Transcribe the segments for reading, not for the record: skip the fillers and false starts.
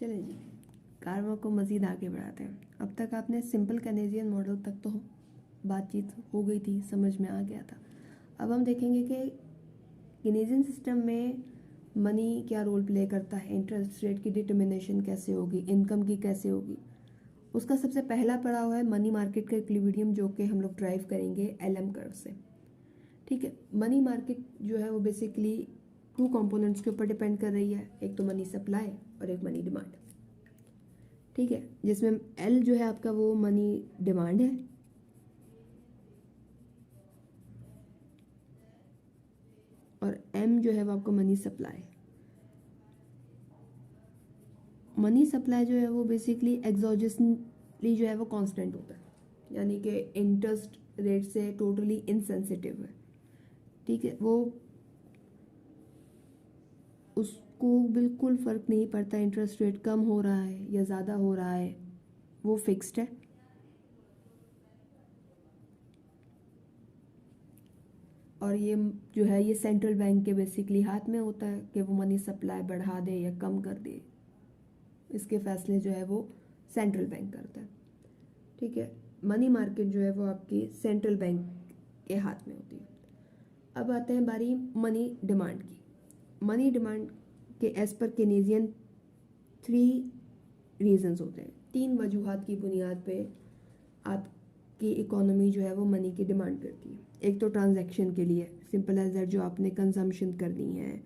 चलिए जी, कारवा को मज़ीद आगे बढ़ाते हैं। अब तक आपने सिंपल केनेजियन मॉडल तक तो बातचीत हो गई थी, समझ में आ गया था। अब हम देखेंगे कि केनेजियन सिस्टम में मनी क्या रोल प्ले करता है, इंटरेस्ट रेट की डिटर्मिनेशन कैसे होगी, इनकम की कैसे होगी। उसका सबसे पहला पड़ाव है मनी मार्केट का इक्विलिब्रियम, जो कि हम लोग ड्राइव करेंगे एलएम कर्व से। ठीक है, मनी मार्केट जो है वो बेसिकली टू कंपोनेंट्स के ऊपर डिपेंड कर रही है, एक तो मनी सप्लाई और एक मनी डिमांड। ठीक है, जिसमें एल जो है आपका वो मनी डिमांड है और एम जो है वो आपका मनी सप्लाई। मनी सप्लाई जो है वो बेसिकली एक्सोजेसली जो है वो कांस्टेंट होता है, यानी कि इंटरेस्ट रेट से टोटली इनसेंसिटिव है। ठीक है, वो उसको बिल्कुल फ़र्क नहीं पड़ता इंटरेस्ट रेट कम हो रहा है या ज़्यादा हो रहा है, वो फिक्स्ड है। और ये जो है ये सेंट्रल बैंक के बेसिकली हाथ में होता है कि वो मनी सप्लाई बढ़ा दे या कम कर दे। इसके फैसले जो है वो सेंट्रल बैंक करता है। ठीक है, मनी मार्केट जो है वो आपकी सेंट्रल बैंक के हाथ में होती है। अब आते हैं बारी मनी डिमांड की। मनी डिमांड के एज पर केनेजियन 3 रीजंस होते हैं, 3 वजूहात की बुनियाद पे आपकी इकोनॉमी जो है वो मनी की डिमांड करती है। एक तो ट्रांजैक्शन के लिए, सिंपल एज दैट, जो आपने कंजम्पशन करनी है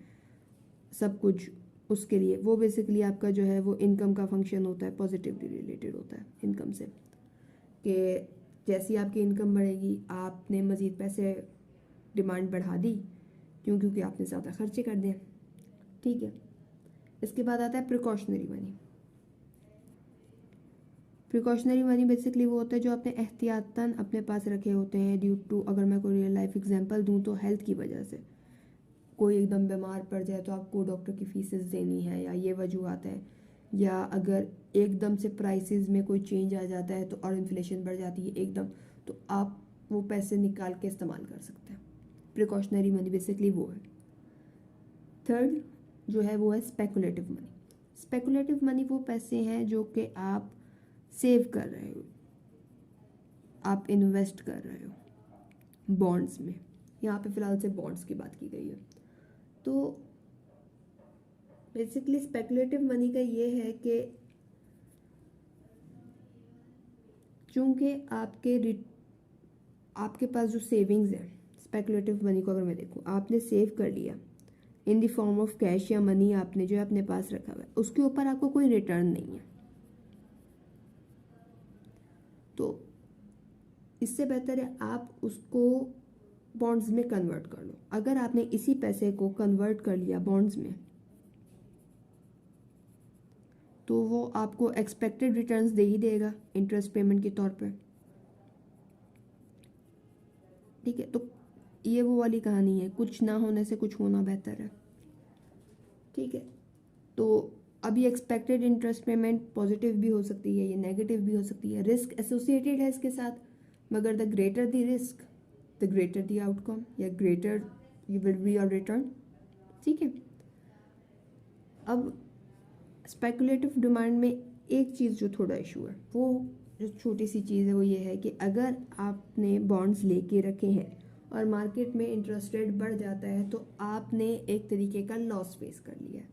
सब कुछ, उसके लिए वो बेसिकली आपका जो है वो इनकम का फंक्शन होता है, पॉजिटिवली रिलेटेड होता है इनकम से, कि जैसी आपकी इनकम बढ़ेगी आपने मज़ीद पैसे डिमांड बढ़ा दी, क्योंकि आपने ज़्यादा खर्चे कर दिए। ठीक है, इसके बाद आता है precautionary money. Precautionary money basically वो होता है जो आपने एहतियातन अपने पास रखे होते हैं ड्यू टू, अगर मैं कोई रियल लाइफ एग्जांपल दूं तो हेल्थ की वजह से कोई एकदम बीमार पड़ जाए तो आपको डॉक्टर की फीसेस देनी है, या ये वजूहत है, या अगर एकदम से प्राइसेस में कोई चेंज आ जाता है तो और इन्फ्लेशन बढ़ जाती है एकदम, तो आप वो पैसे निकाल के इस्तेमाल कर सकते हैं। प्रिकॉशनरी मनी बेसिकली वो है। थर्ड जो है वो है स्पेकुलेटिव मनी। स्पेकुलेटिव मनी वो पैसे हैं जो कि आप सेव कर रहे हो, आप इन्वेस्ट कर रहे हो बॉन्ड्स में। यहाँ पे फ़िलहाल से बॉन्ड्स की बात की गई है। तो बेसिकली स्पेकुलेटिव मनी का ये है कि चूंकि आपके पास जो सेविंग्स है, स्पेकुलेटिव मनी को अगर मैं देखूँ, आपने सेव कर लिया in the form of cash या मनी, आपने जो है अपने पास रखा हुआ है, उसके ऊपर आपको कोई रिटर्न नहीं है, तो इससे बेहतर है आप उसको बॉन्ड्स में कन्वर्ट कर लो। अगर आपने इसी पैसे को कन्वर्ट कर लिया बॉन्ड्स में, तो वो आपको एक्सपेक्टेड रिटर्न्स दे ही देगा इंटरेस्ट पेमेंट के तौर पे। ठीक है, तो ये वो वाली कहानी है, कुछ ना होने से कुछ होना बेहतर है। ठीक है, तो अभी एक्सपेक्टेड इंटरेस्ट पेमेंट पॉजिटिव भी हो सकती है, ये नेगेटिव भी हो सकती है, रिस्क एसोसिएटेड है इसके साथ, मगर the greater the risk the greater the outcome, या greater you will be your return. ठीक है, अब स्पेकुलेटिव डिमांड में एक चीज़ जो थोड़ा इशू है, वो जो छोटी सी चीज़ है वो ये है कि अगर आपने बॉन्ड्स लेके रखे हैं और मार्केट में इंटरेस्ट रेट बढ़ जाता है तो आपने एक तरीके का लॉस फेस कर लिया है।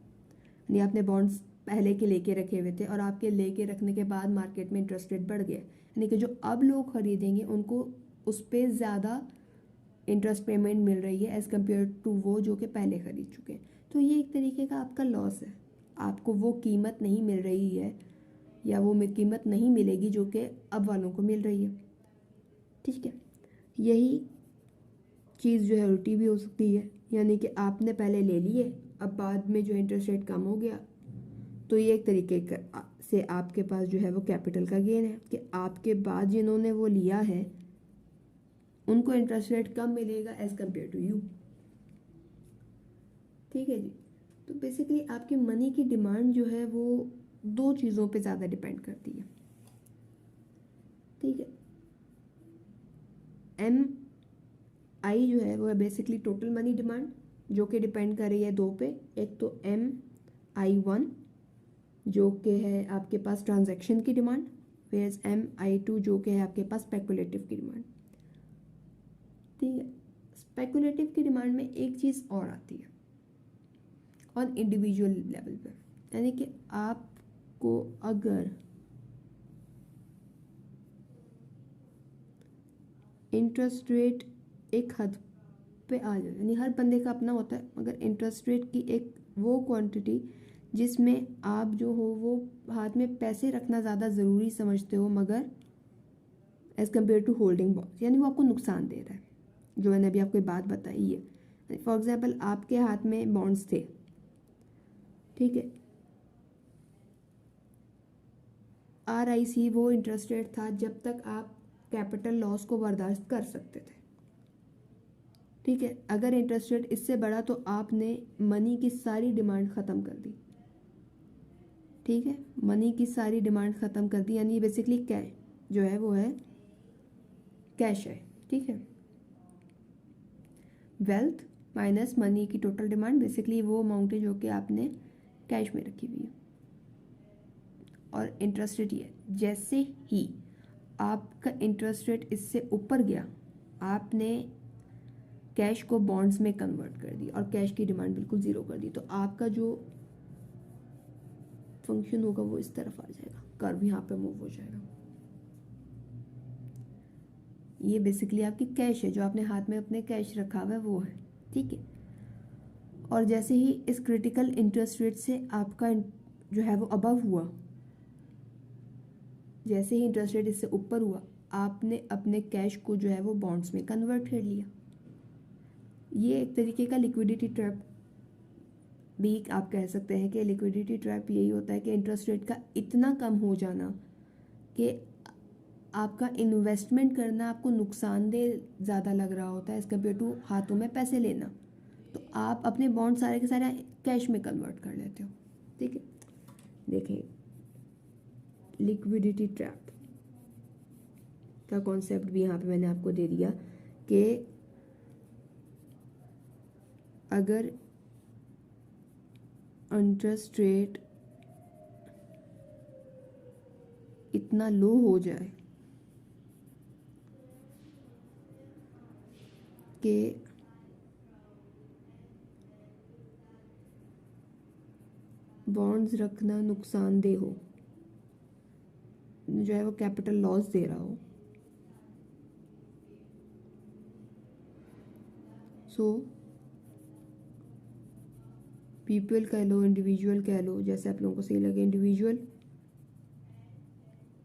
यानी आपने बॉन्ड्स पहले के लेके रखे हुए थे और आपके लेके रखने के बाद मार्केट में इंटरेस्ट रेट बढ़ गया, यानी कि जो अब लोग खरीदेंगे उनको उस पर ज़्यादा इंटरेस्ट पेमेंट मिल रही है एज़ कम्पेयर टू वो जो कि पहले खरीद चुके हैं। तो ये एक तरीके का आपका लॉस है, आपको वो कीमत नहीं मिल रही है या वो कीमत नहीं मिलेगी जो कि अब वालों को मिल रही है। ठीक है, यही चीज़ जो है उल्टी भी हो सकती है, यानी कि आपने पहले ले लिए, अब बाद में जो इंटरेस्ट रेट कम हो गया, तो ये एक तरीके से आपके पास जो है वो कैपिटल का गेन है कि आपके बाद जिन्होंने वो लिया है उनको इंटरेस्ट रेट कम मिलेगा एज कम्पेयर टू यू। ठीक है जी, तो बेसिकली आपकी मनी की डिमांड जो है वो 2 चीज़ों पे ज़्यादा डिपेंड करती है। ठीक है, एम आई जो है वो है बेसिकली टोटल मनी डिमांड, जो कि डिपेंड कर रही है 2 पे, एक तो एम आई 1 जो कि है आपके पास ट्रांजैक्शन की डिमांड, वेयर्स MI2 जो कि है आपके पास स्पेकुलेटिव की डिमांड। ठीक है, स्पेकुलेटिव की डिमांड में एक चीज़ और आती है ऑन इंडिविजुअल लेवल पे, यानी कि आपको अगर इंटरेस्ट रेट एक हद पे आ जाए, यानी हर बंदे का अपना होता है, मगर इंटरेस्ट रेट की एक वो क्वांटिटी जिसमें आप जो हो वो हाथ में पैसे रखना ज़्यादा ज़रूरी समझते हो, मगर as compare to holding bonds, यानी वो आपको नुकसान दे रहा है, जो मैंने अभी आपको बात बताई है। फॉर एग्जाम्पल आपके हाथ में बॉन्ड्स थे, ठीक है, RIC वो इंटरेस्ट रेट था जब तक आप कैपिटल लॉस को बर्दाश्त कर सकते थे। ठीक है, अगर इंटरेस्ट रेट इससे बढ़ा तो आपने मनी की सारी डिमांड ख़त्म कर दी। ठीक है, मनी की सारी डिमांड ख़त्म कर दी, यानी बेसिकली कैश जो है वो है कैश है। ठीक है, वेल्थ माइनस मनी की टोटल डिमांड बेसिकली वो अमाउंट है जो कि आपने कैश में रखी हुई है। और इंटरेस्ट रेट ये जैसे ही आपका इंटरेस्ट रेट इससे ऊपर गया, आपने कैश को बॉन्ड्स में कन्वर्ट कर दी और कैश की डिमांड बिल्कुल ज़ीरो कर दी, तो आपका जो फंक्शन होगा वो इस तरफ आ जाएगा, कर्व यहाँ पे मूव हो जाएगा। ये बेसिकली आपकी कैश है, जो आपने हाथ में अपने कैश रखा हुआ है वो है। ठीक है, और जैसे ही इस क्रिटिकल इंटरेस्ट रेट से आपका जो है वो अबव हुआ, जैसे ही इंटरेस्ट रेट इससे ऊपर हुआ, आपने अपने कैश को जो है वो बॉन्ड्स में कन्वर्ट कर लिया। ये एक तरीके का लिक्विडिटी ट्रैप भी आप कह सकते हैं कि लिक्विडिटी ट्रैप यही होता है कि इंटरेस्ट रेट का इतना कम हो जाना कि आपका इन्वेस्टमेंट करना आपको नुकसानदेह ज़्यादा लग रहा होता है एज़ कम्पेयर टू हाथों में पैसे लेना, तो आप अपने बॉन्ड सारे के सारे कैश में कन्वर्ट कर लेते हो। ठीक है, देखें लिक्विडिटी ट्रैप का कॉन्सेप्ट भी यहाँ पे मैंने आपको दे दिया कि अगर इंटरेस्ट रेट इतना लो हो जाए कि बॉन्ड्स रखना नुकसानदेह हो, जो है वो कैपिटल लॉस दे रहा हो, सो पीपल कह लो, इंडिविजुअल कह लो, जैसे आप लोगों को सही लगे, individual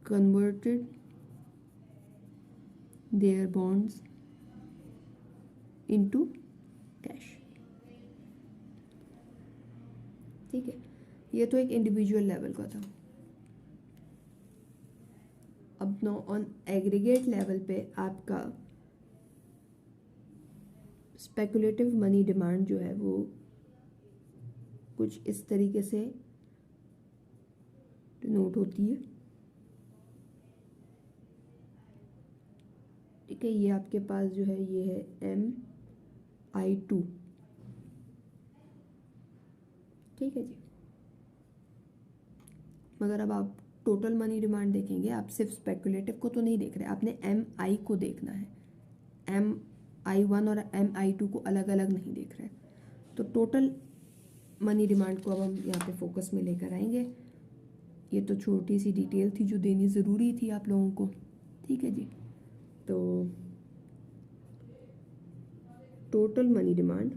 converted their bonds into cash. ठीक है, ये तो एक इंडिविजुअल लेवल का था। अब नो ऑन एग्रीगेट लेवल पे आपका स्पेकुलेटिव मनी डिमांड जो है वो कुछ इस तरीके से नोट होती है। ठीक है, ये आपके पास जो है ये है MI2। ठीक है जी, मगर अब आप टोटल मनी डिमांड देखेंगे, आप सिर्फ स्पेकुलेटिव को तो नहीं देख रहे, आपने MI को देखना है। MI1 और MI2 को अलग अलग नहीं देख रहे। तो टोटल मनी डिमांड को अब हम यहाँ पे फोकस में लेकर आएंगे। ये तो छोटी सी डिटेल थी जो देनी ज़रूरी थी आप लोगों को। ठीक है जी, तो टोटल मनी डिमांड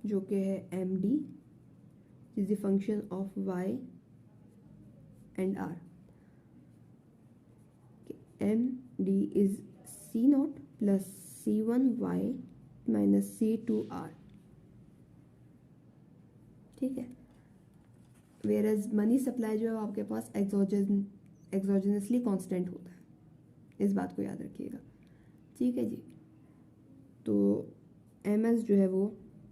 जो कि है MD is the function of Y and R। MD is C0 plus C1Y minus C2R। ठीक है, वेयर एज मनी सप्लाई जो है आपके पास एक्सोजेनसली कांस्टेंट होता है, इस बात को याद रखिएगा। ठीक है जी, तो MS जो है वो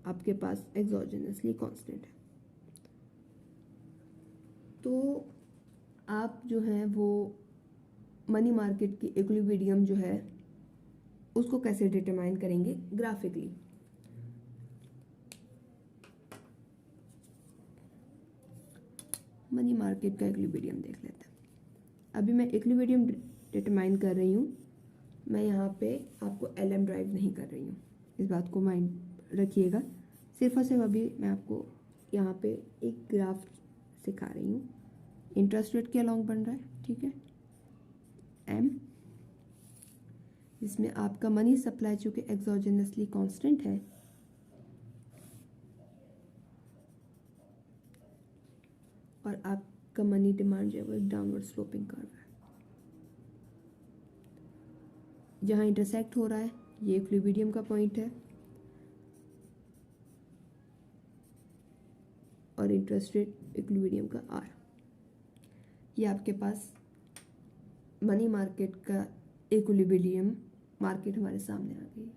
आपके पास एक्सोजेनसली कांस्टेंट है। तो आप जो है वो मनी मार्केट की इक्विलिब्रियम जो है उसको कैसे डिटरमाइन करेंगे ग्राफिकली। मनी मार्केट का इक्विलिब्रियम देख लेते हैं। अभी मैं इक्विलिब्रियम डिटरमाइन कर रही हूँ, मैं यहाँ पे आपको LM ड्राइव नहीं कर रही हूँ, इस बात को माइंड रखिएगा। सिर्फ और सिर्फ अभी मैं आपको यहाँ पे एक ग्राफ सिखा रही हूँ, इंटरेस्ट रेट के अलॉन्ग बन रहा है, ठीक है, M, जिसमें आपका मनी सप्लाई चूँकि एक्सोजेनसली कांस्टेंट है, और आपका मनी डिमांड जो है वो एक डाउनवर्ड स्लोपिंग कर्व है। जहाँ इंटरसेक्ट हो रहा है ये इक्विलिब्रियम का पॉइंट है, और इंटरेस्ट रेट इक्विलिब्रियम का R। ये आपके पास मनी मार्केट का इक्विलिब्रियम मार्केट हमारे सामने आ गई,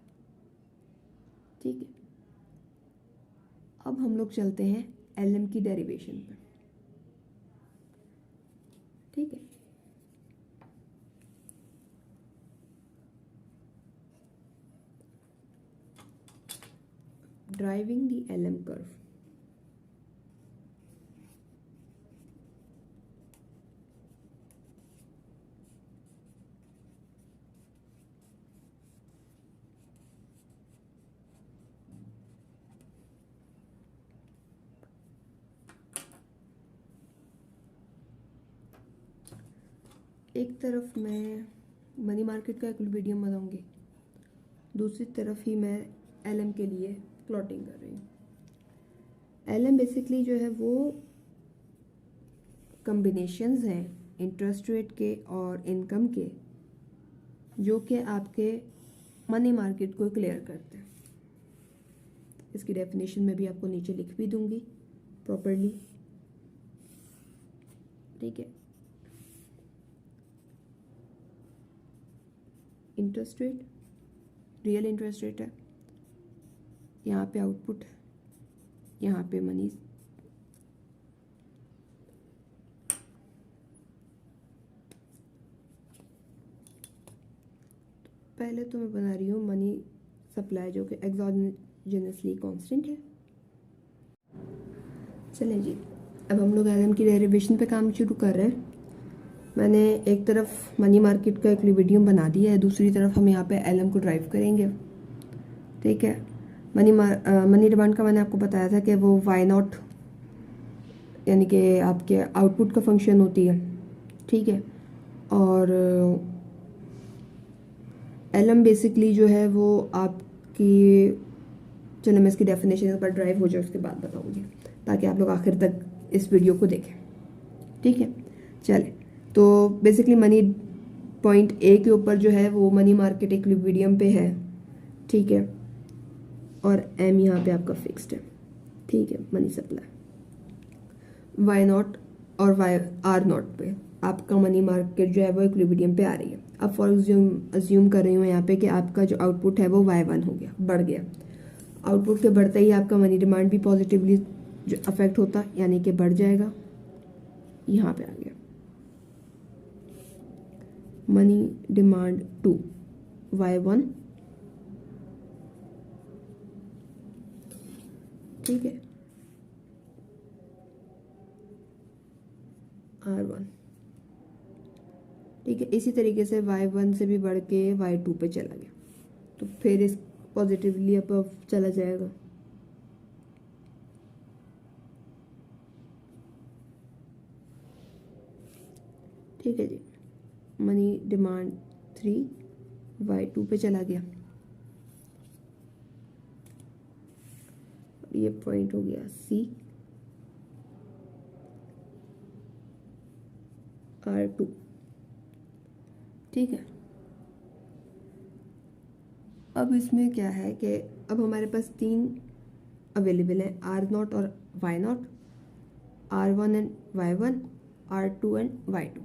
ठीक है। अब हम लोग चलते हैं LM की डेरिवेशन पर, ठीक है। ड्राइविंग द LM कर्व, एक तरफ मैं मनी मार्केट का इक्विलिब्रियम बनाऊंगी, दूसरी तरफ ही मैं LM के लिए प्लॉटिंग कर रही हूँ। LM बेसिकली जो है वो कम्बिनेशंस हैं इंटरेस्ट रेट के और इनकम के, जो कि आपके मनी मार्केट को क्लियर करते हैं। इसकी डेफिनेशन में भी आपको नीचे लिख भी दूंगी प्रॉपरली, ठीक है। Interest rate real interest rate है, यहाँ पे आउटपुट है, यहाँ पे मनी, पहले तो मैं बना रही हूँ मनी सप्लाई जो कि एक्सोजेनसली कांस्टेंट है। चलें जी, अब हम लोग LM की डेरिवेशन पे काम शुरू कर रहे हैं। मैंने एक तरफ मनी मार्केट का इक्विलिब्रियम बना दिया है, दूसरी तरफ हम यहाँ पे LM को ड्राइव करेंगे, ठीक है। मनी डिमांड का मैंने आपको बताया था कि वो Y0 यानी कि आपके आउटपुट का फंक्शन होती है, ठीक है। और LM बेसिकली जो है वो आपकी, चलो मैं इसकी डेफिनेशन पर ड्राइव हो जाए उसके बाद बताऊँगी, ताकि आप लोग आखिर तक इस वीडियो को देखें, ठीक है। चले, तो बेसिकली मनी पॉइंट A के ऊपर जो है वो मनी मार्केट इक्विलिब्रियम पे है, ठीक है, और M यहाँ पे आपका फिक्स्ड है, ठीक है, मनी सप्लाई। Y0 और R0 पे आपका मनी मार्केट जो है वो इक्विलिब्रियम पे आ रही है। अब फॉर अज्यूम कर रही हूँ यहाँ पे कि आपका जो आउटपुट है वो Y1 हो गया, बढ़ गया। आउटपुट के बढ़ते ही आपका मनी डिमांड भी पॉजिटिवली जो अफेक्ट होता, यानी कि बढ़ जाएगा, यहाँ पे आ गया मनी डिमांड 2 Y1, ठीक है, R1, ठीक है। इसी तरीके से Y1 से भी बढ़ के Y2 पे चला गया, तो फिर इस पॉजिटिवली अप चला जाएगा, ठीक है जी। मनी डिमांड 3 Y2 पे चला गया, ये पॉइंट हो गया C, R2, ठीक है। अब इसमें क्या है कि अब हमारे पास 3 अवेलेबल हैं, R0 और Y0, R1 and Y1, R2 and Y2,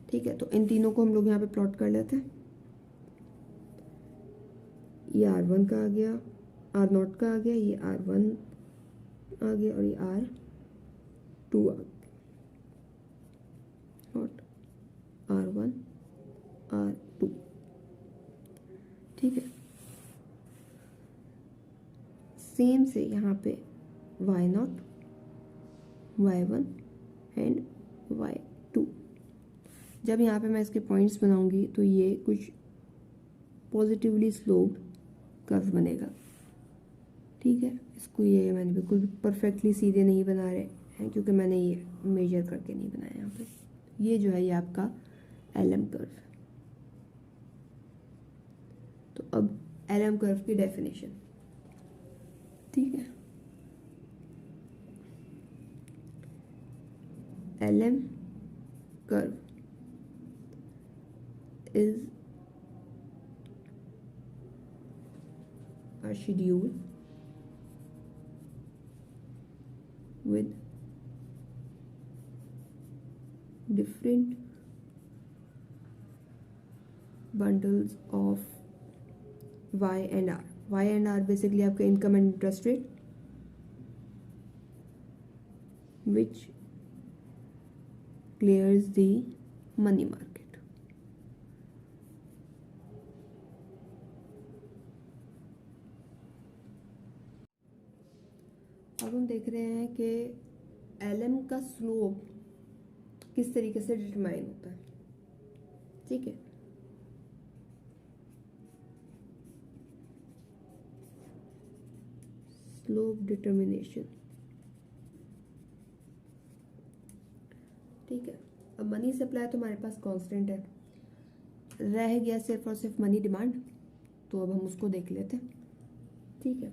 ठीक है। तो इन तीनों को हम लोग यहाँ पे प्लॉट कर लेते हैं। ये R1 का आ गया, R0 का आ गया, ये R1 आ गया, और ये R2 आ गया, नॉट R1 R2, ठीक है। सेम से यहाँ पे Y0 Y1 एंड y2। जब यहाँ पे मैं इसके पॉइंट्स बनाऊंगी तो ये कुछ पॉजिटिवली स्लोप्ड कर्व बनेगा, ठीक है। इसको ये मैंने बिल्कुल परफेक्टली सीधे नहीं बना रहे हैं क्योंकि मैंने ये मेजर करके नहीं बनाया यहाँ पे। ये जो है ये आपका एलएम कर्व है। तो अब एलएम कर्व की डेफिनेशन, ठीक है। LM curve is a schedule with different bundles of y and r। y and r basically आपका income and interest rate, which clears the money market। अब हम देख रहे हैं कि एलएम का स्लोप किस तरीके से डिटरमाइन होता है, ठीक है। स्लोप डिटर्मिनेशन, ठीक है। अब मनी सप्लाई तो हमारे पास कांस्टेंट है, रह गया सिर्फ और सिर्फ मनी डिमांड। तो अब हम उसको देख लेते हैं, ठीक है।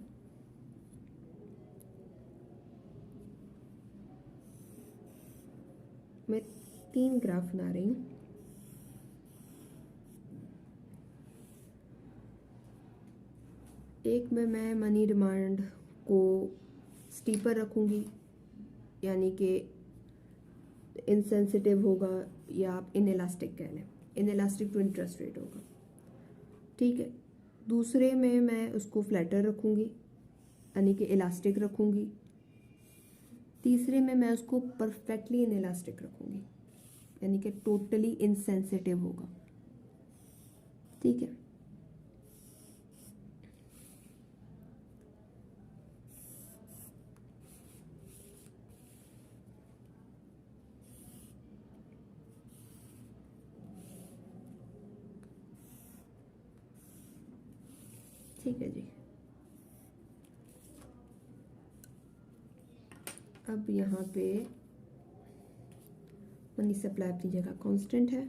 मैं 3 ग्राफ बना रही हूँ। एक में मैं मनी डिमांड को स्टीपर रखूँगी, यानी कि इनसेंसिटिव होगा, या आप इनइलास्टिक कह लें, इनइलास्टिक टू इंटरेस्ट रेट होगा, ठीक है। दूसरे में मैं उसको फ्लैटर रखूँगी, यानी कि इलास्टिक रखूँगी। तीसरे में मैं उसको परफेक्टली इनइलास्टिक रखूँगी, यानी कि टोटली इनसेंसिटिव होगा, ठीक है। ठीक है जी। अब यहाँ पे मनी सप्लाई अपनी जगह कांस्टेंट है,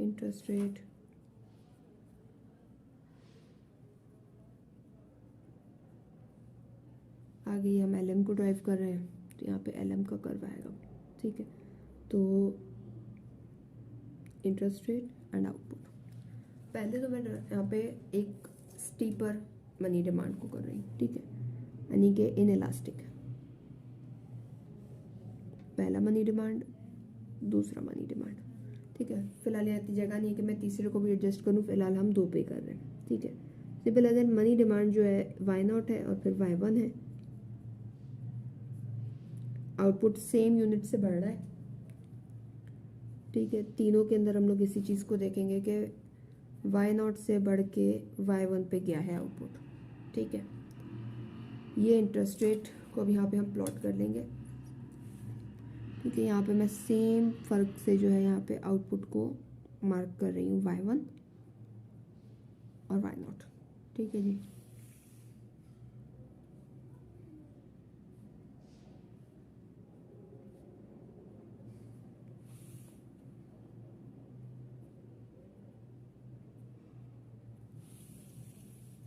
इंटरेस्ट रेट आगे हम एलएम को ड्राइव कर रहे हैं, तो यहाँ पे एलएम का कर्व आएगा, ठीक है। तो इंटरेस्ट रेट एंड आउटपुट, पहले तो मैं यहाँ पे एक स्टीपर मनी डिमांड को कर रही हूँ, ठीक है, यानी कि इनइलास्टिक। पहला मनी डिमांड, दूसरा मनी डिमांड, ठीक है। फिलहाल यहाँ इतनी जगह नहीं है कि मैं तीसरे को भी एडजस्ट करूँ, फिलहाल हम 2 पे कर रहे हैं, ठीक है। Simple as an money demand जो है y0 है और फिर y1 है। आउटपुट सेम यूनिट से बढ़ रहा है, ठीक है। तीनों के अंदर हम लोग इसी चीज़ को देखेंगे कि y0 से बढ़ के y1 पे गया है आउटपुट, ठीक है। ये इंटरेस्ट रेट को अब यहाँ पे हम प्लॉट कर लेंगे, ठीक है। यहाँ पे मैं सेम फ़र्क से जो है यहाँ पे आउटपुट को मार्क कर रही हूँ y1 और y0, ठीक है जी।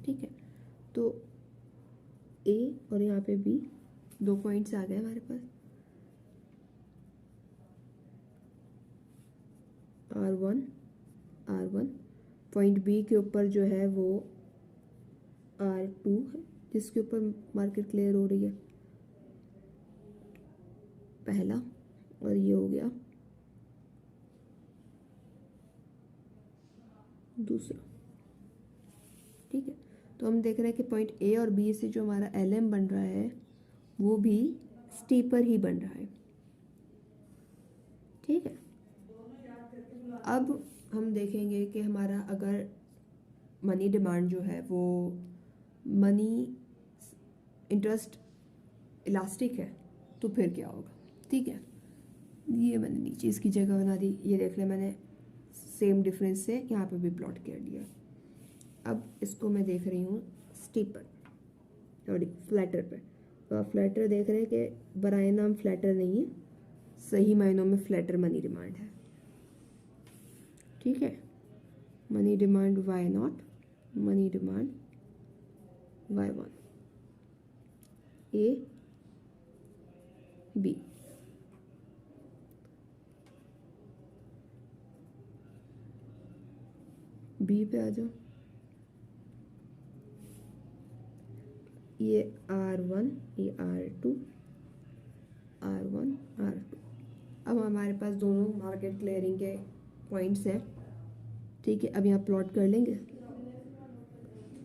ठीक है, तो A और यहाँ पे B 2 पॉइंट्स आ गए हमारे पास। R1 पॉइंट B के ऊपर जो है वो R2 है, जिसके ऊपर मार्केट क्लियर हो रही है, पहला। और ये हो गया दूसरा, ठीक है। तो हम देख रहे हैं कि पॉइंट A और B से जो हमारा LM बन रहा है वो भी स्टीपर ही बन रहा है। ठीक है, अब हम देखेंगे कि हमारा अगर मनी डिमांड जो है वो मनी इंटरेस्ट इलास्टिक है तो फिर क्या होगा। ठीक है, ये मैंने नीचे इसकी जगह बना दी, ये देख लें मैंने सेम डिफरेंस से यहाँ पे भी प्लॉट कर दिया। अब इसको मैं देख रही हूँ स्टीपर, सॉरी फ्लैटर पे। तो आप फ्लैटर देख रहे हैं कि बराए नाम फ्लैटर नहीं है, सही मायनों में फ्लैटर मनी डिमांड है। ठीक है, money demand Y0, money demand Y1, A B। B पे आ जाओ, ये R1, ये R2, R1, R2। अब हमारे पास दोनों मार्केट क्लियरिंग के पॉइंट्स हैं। ठीक है, अब यहाँ प्लॉट कर लेंगे,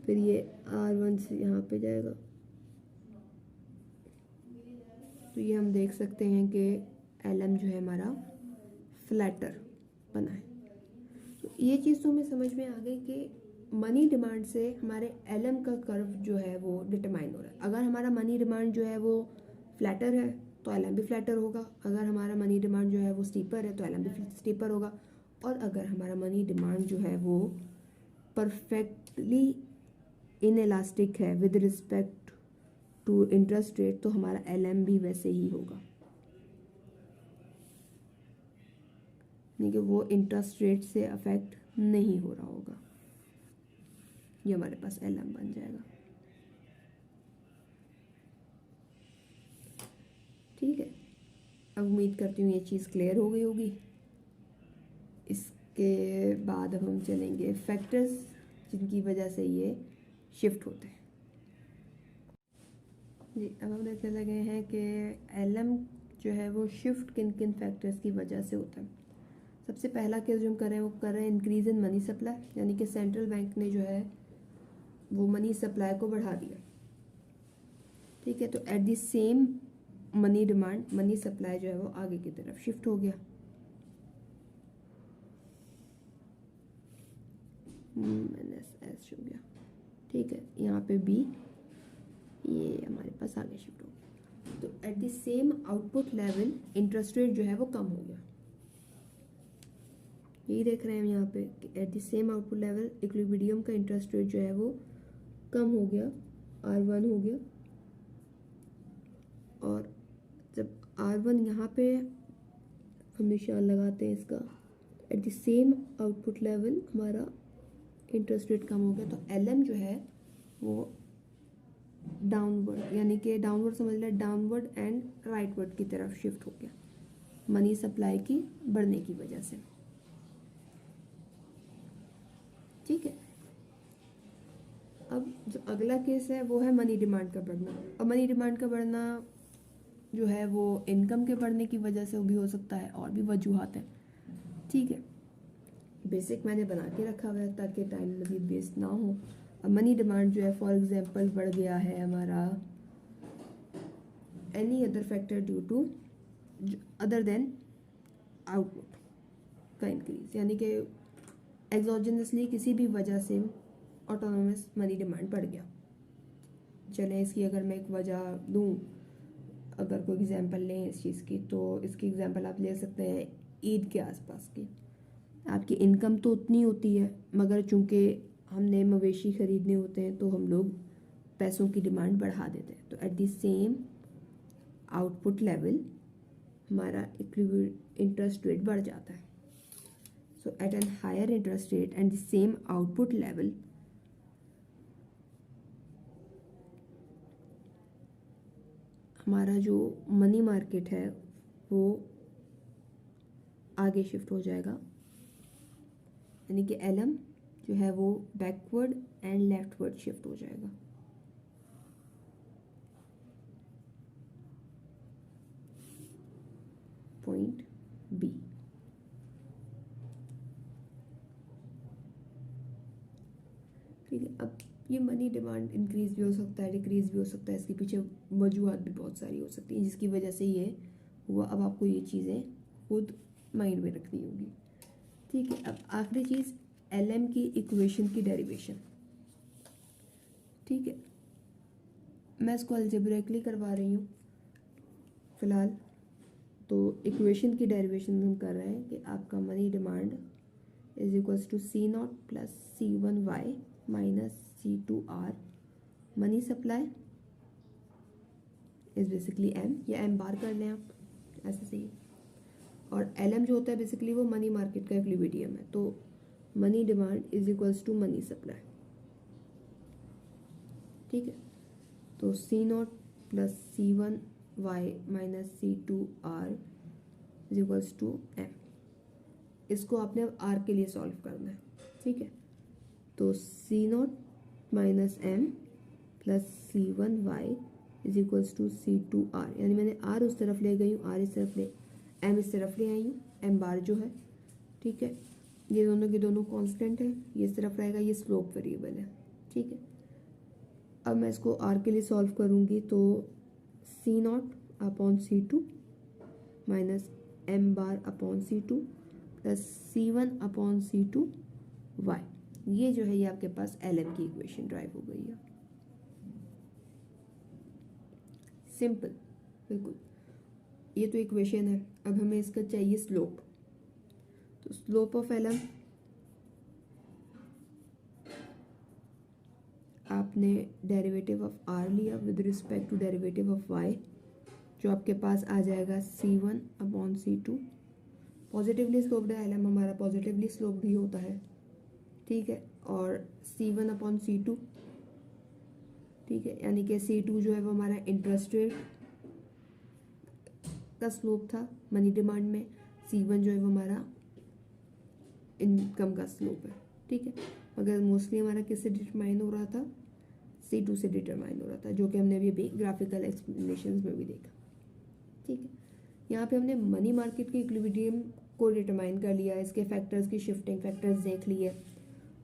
फिर ये R1 से यहाँ पे जाएगा, तो ये हम देख सकते हैं कि LM जो है हमारा फ्लैटर बना है। तो ये चीज़ तो हमें समझ में आ गई कि मनी डिमांड से हमारे LM का कर्व जो है वो डिटरमाइन हो रहा है। अगर हमारा मनी डिमांड जो है वो फ्लैटर है तो LM भी फ्लैटर होगा, अगर हमारा मनी डिमांड जो है वो स्टीपर है तो LM भी स्टीपर होगा, और अगर हमारा मनी डिमांड जो है वो परफेक्टली इनइलास्टिक है with respect to interest rate तो हमारा LM भी वैसे ही होगा, यानी कि वो इंटरेस्ट रेट से अफेक्ट नहीं हो रहा होगा। ये हमारे पास LM बन जाएगा। ठीक है, अब उम्मीद करती हूँ ये चीज़ क्लियर हो गई होगी। इसके बाद अब हम चलेंगे फैक्टर्स जिनकी वजह से ये शिफ्ट होते हैं। जी, अब हम देखने लगे हैं कि LM जो है वो शिफ्ट किन किन फैक्टर्स की वजह से होता है। सबसे पहला केस जो हम कर रहे हैं वो कर रहे हैं इंक्रीज इन मनी सप्लाई, यानी कि सेंट्रल बैंक ने जो है वो मनी सप्लाई को बढ़ा दिया। ठीक है, तो at the same money demand money supply जो है वो आगे की तरफ शिफ्ट हो गया। एस हो गया। ठीक है, यहाँ पे B ये हमारे पास आगे शिफ्ट हो गया। तो at the same output level interest rate जो है वो कम हो गया। यही देख रहे हैं हम यहाँ पे कि eight the same output level equilibrium का इंटरेस्ट रेट जो है वो कम हो गया, R1 हो गया। और जब R1 यहाँ पे हम निशान लगाते हैं इसका, eight the same output level हमारा इंटरेस्ट रेट कम हो गया, तो LM जो है वो डाउनवर्ड, यानी कि डाउनवर्ड समझ लें, डाउनवर्ड एंड राइटवर्ड की तरफ शिफ्ट हो गया मनी सप्लाई की बढ़ने की वजह से। ठीक है, अब जो अगला केस है वो है मनी डिमांड का बढ़ना। और मनी डिमांड का बढ़ना जो है वो इनकम के बढ़ने की वजह से भी हो सकता है, और भी वजूहात हैं। ठीक है, बेसिक मैंने बना के रखा हुआ है ताकि टाइम मजीद वेस्ट ना हो। अब मनी डिमांड जो है फॉर एग्जांपल बढ़ गया है हमारा any other factor due to other than output का इंक्रीज, यानी कि एक्सोजेनसली किसी भी वजह से ऑटोनोमस मनी डिमांड बढ़ गया। चलें इसकी अगर मैं एक वजह दूँ, अगर कोई एग्जांपल लें इस चीज़ की, तो इसकी एग्जांपल आप ले सकते हैं ईद के आसपास की। आपकी इनकम तो उतनी होती है, मगर चूंकि हमने मवेशी ख़रीदने होते हैं तो हम लोग पैसों की डिमांड बढ़ा देते हैं। तो at the same output level हमारा इंटरेस्ट रेट बढ़ जाता है। So at an higher interest rate and the same output level हमारा जो मनी मार्केट है वो आगे शिफ्ट हो जाएगा, यानी कि LM जो है वो बैकवर्ड एंड लेफ्टवर्ड शिफ्ट हो जाएगा। Point B। ठीक है। अब ये मनी डिमांड इंक्रीज़ भी हो सकता है, डिक्रीज़ भी हो सकता है, इसके पीछे वजूहत भी बहुत सारी हो सकती हैं जिसकी वजह से ये हुआ। अब आपको ये चीज़ें खुद माइंड में रखनी होगी, ठीक है। अब आखिरी चीज़ एलएम की इक्वेशन की डेरिवेशन, ठीक है। मैं इसको अलजेब्रिकली करवा रही हूँ फ़िलहाल। तो इक्वेशन की डेरिवेशन हम कर रहे हैं कि आपका money demand is equals to C0 plus C1Y minus C2R। Money supply is basically M, या M बार कर लें आप, ऐसे सही है। और LM जो होता है बेसिकली वो मनी मार्केट का इक्विलिब्रियम है। तो money demand is equals to money supply, ठीक है। तो C0 plus C1Y minus C2R is equals to M। इसको आपने अब R के लिए सॉल्व करना है, ठीक है। तो C0 minus M plus C1Y is equals to C2R, यानी मैंने R उस तरफ ले गई हूँ, R इस तरफ ले, M इस तरफ ले आई हूँ, M बार जो है, ठीक है। ये दोनों के दोनों कांस्टेंट है, ये इस तरफ रहेगा, ये स्लोप वेरिएबल है, ठीक है। अब मैं इसको R के लिए सॉल्व करूँगी तो C0 upon C2 minus M bar upon C2 plus C1 upon C2Y, ये जो है ये आपके पास LM की इक्वेशन ड्राइव हो गई है। सिंपल, बिल्कुल। ये तो इक्वेशन है। अब हमें इसका चाहिए स्लोप। तो स्लोप ऑफ LM आपने डेरिवेटिव ऑफ R लिया with respect to derivative of Y, जो आपके पास आ जाएगा C1 upon C2। Positively sloped है LM हमारा, पॉजिटिवली स्लोप्ड ही होता है, ठीक है। और C1 अपॉन C2, ठीक है, यानी कि C2 जो है वो हमारा इंटरेस्ट रेट का स्लोप था मनी डिमांड में, C1 जो है वो हमारा इनकम का स्लोप है, ठीक है। मगर मोस्टली हमारा किससे डिटरमाइन हो रहा था, C2 से डिटरमाइन हो रहा था, जो कि हमने अभी ग्राफिकल एक्सप्लेनेशंस में भी देखा, ठीक है। यहाँ पे हमने मनी मार्केट के इक्विलिब्रियम को डिटरमाइन कर लिया, इसके फैक्टर्स की शिफ्टिंग फैक्टर्स देख लिए,